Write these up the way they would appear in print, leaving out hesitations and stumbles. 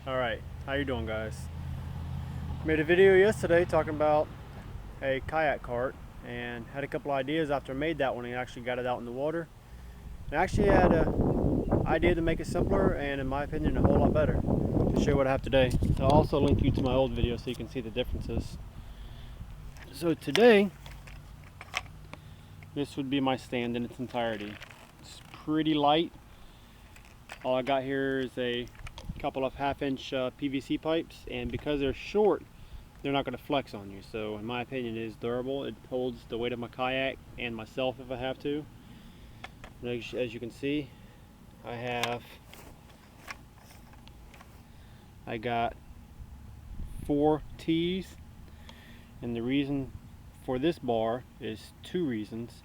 Alright, how you doing, guys? Made a video yesterday talking about a kayak cart and had a couple ideas after I made that one and actually got it out in the water. And I actually had an idea to make it simpler and, in my opinion, a whole lot better. To show you what I have today. I'll also link you to my old video so you can see the differences. So today, this would be my stand in its entirety. It's pretty light. All I got here is a couple of half-inch PVC pipes, and because they're short, they're not going to flex on you. So in my opinion, it is durable. It holds the weight of my kayak and myself if I have to. As you can see, I got 4 T's, and the reason for this bar is 2 reasons.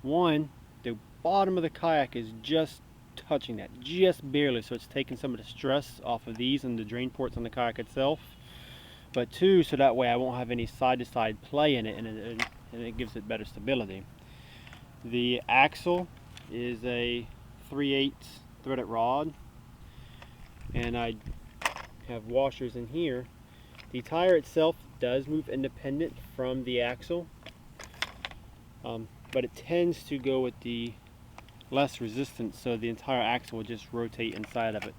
One, the bottom of the kayak is just touching that, just barely, so it's taking some of the stress off of these and the drain ports on the kayak itself. But 2, so that way I won't have any side-to-side play in it, and it gives it better stability. The axle is a 3/8 threaded rod, and I have washers in here. The tire itself does move independent from the axle, but it tends to go with the less resistance, so the entire axle will just rotate inside of it.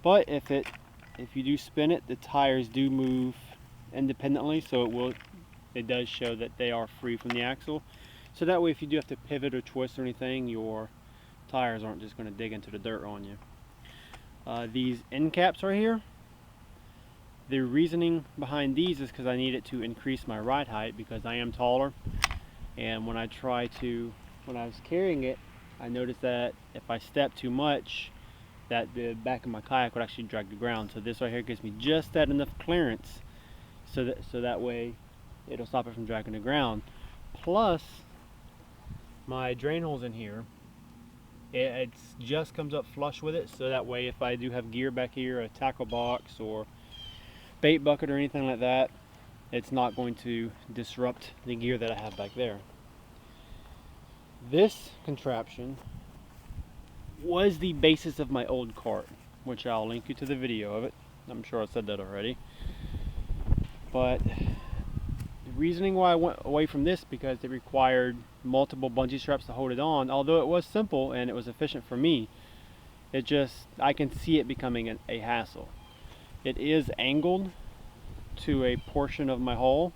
But if you do spin it, the tires do move independently, so it does show that they are free from the axle. So that way, if you do have to pivot or twist or anything, your tires aren't just going to dig into the dirt on you. These end caps are here. The reasoning behind these is because I need it to increase my ride height because I am taller, and when I was carrying it, I noticed that if I step too much, that the back of my kayak would actually drag the ground. So this right here gives me just that enough clearance so that way it'll stop it from dragging the ground. Plus, my drain holes in here, it just comes up flush with it, so that way if I do have gear back here, a tackle box or bait bucket or anything like that, it's not going to disrupt the gear that I have back there. This contraption was the basis of my old cart, which I'll link you to the video of it. I'm sure I said that already. But the reasoning why I went away from this, because it required multiple bungee straps to hold it on. Although it was simple and it was efficient for me, I can see it becoming a hassle. It is angled to a portion of my hull,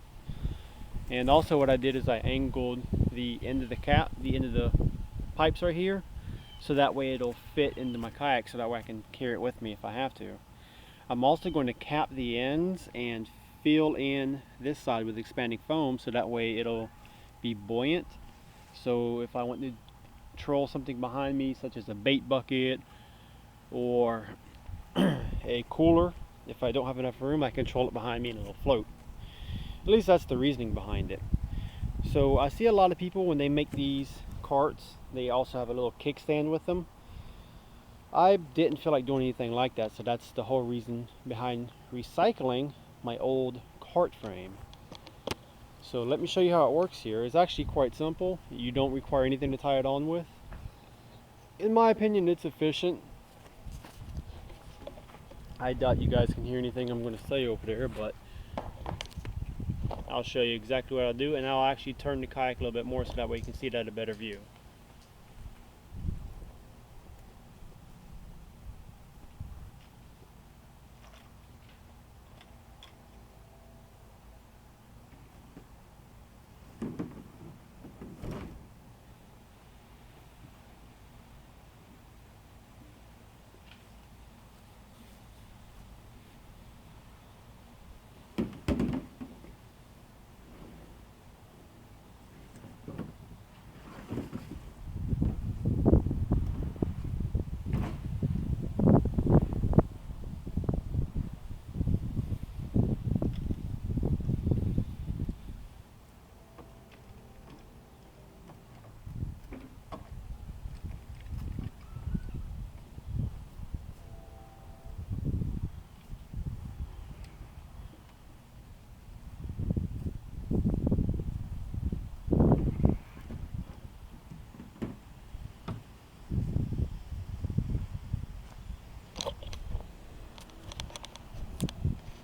and also what I did is I angled the end of the pipes right here, so that way it'll fit into my kayak, so that way I can carry it with me if I have to. I'm also going to cap the ends and fill in this side with expanding foam, so that way it'll be buoyant. So if I want to troll something behind me, such as a bait bucket or a cooler, if I don't have enough room, I can troll it behind me and it'll float. At least that's the reasoning behind it. So I see a lot of people, when they make these carts, they also have a little kickstand with them. I didn't feel like doing anything like that, so that's the whole reason behind recycling my old cart frame. So let me show you how it works here. It's actually quite simple. You don't require anything to tie it on with. In my opinion, it's efficient. I doubt you guys can hear anything I'm going to say over there, but I'll show you exactly what I'll do, and I'll actually turn the kayak a little bit more so that way you can see it at a better view.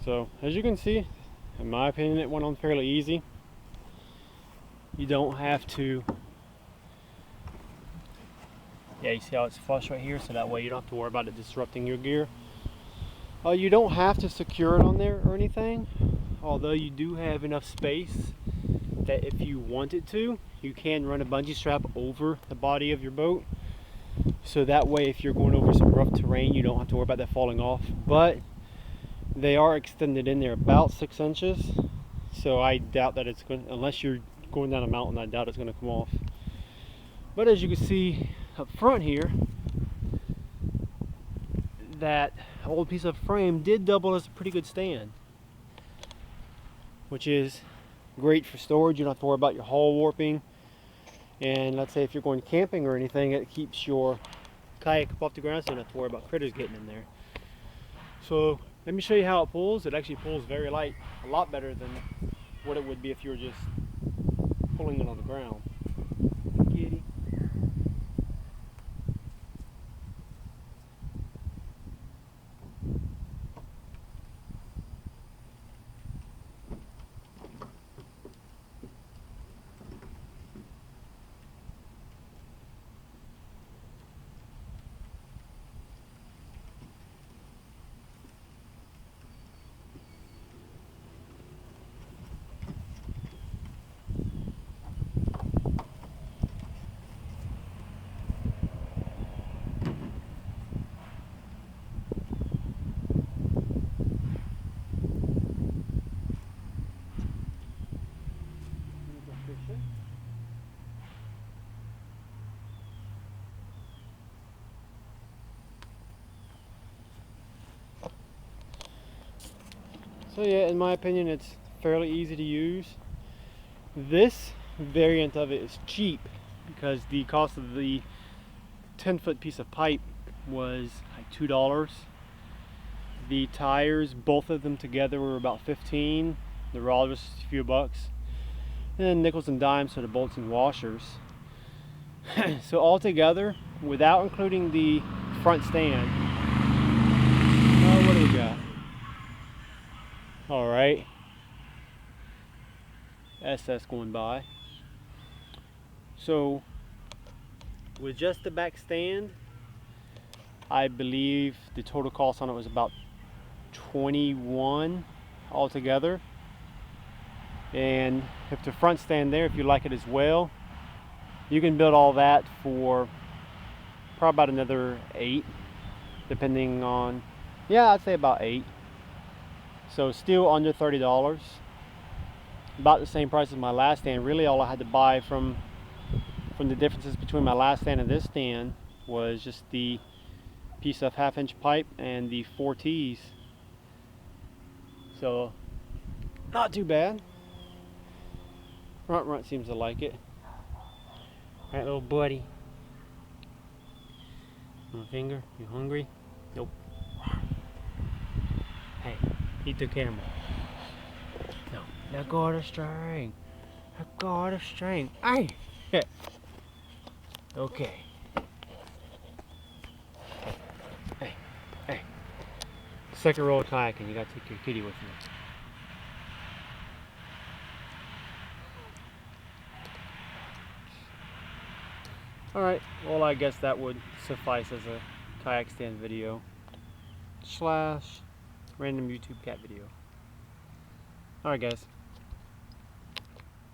So as you can see, in my opinion, it went on fairly easy. You don't have to, yeah, you see how it's flush right here, so that way you don't have to worry about it disrupting your gear. You don't have to secure it on there or anything, although you do have enough space that if you wanted to, you can run a bungee strap over the body of your boat. So that way, if you're going over some rough terrain, you don't have to worry about that falling off. But they are extended in there about 6 inches. So I doubt that it's going, unless you're going down a mountain, I doubt it's going to come off. But as you can see up front here, that old piece of frame did double as a pretty good stand, which is great for storage. You don't have to worry about your hull warping. And let's say if you're going camping or anything, it keeps your kayak up off the ground, so you don't have to worry about critters getting in there. So let me show you how it pulls. It actually pulls very light, a lot better than what it would be if you were just pulling it on the ground. Kitty. So yeah, in my opinion, it's fairly easy to use. This variant of it is cheap because the cost of the 10-foot piece of pipe was like $2. The tires, both of them together, were about 15. The rod was just a few bucks. And then nickels and dimes for the bolts and washers. So altogether, without including the front stand, what do we got? All right, SS going by. So with just the back stand, I believe the total cost on it was about $21 altogether. And if the front stand there, if you like it as well, you can build all that for probably about another $8, depending on, yeah, I'd say about $8. So still under $30, about the same price as my last stand. Really all I had to buy from the differences between my last stand and this stand was just the piece of 1/2-inch pipe and the 4 T's. So not too bad. Runt seems to like it. Alright, little buddy. My finger, you hungry? Nope. Hey, eat the camera. No, let go of the string. Let go of the string. Hey! Okay. Hey. Second roll of kayaking, you gotta take your kitty with you. Alright, well I guess that would suffice as a kayak stand video / random YouTube cat video. Alright guys.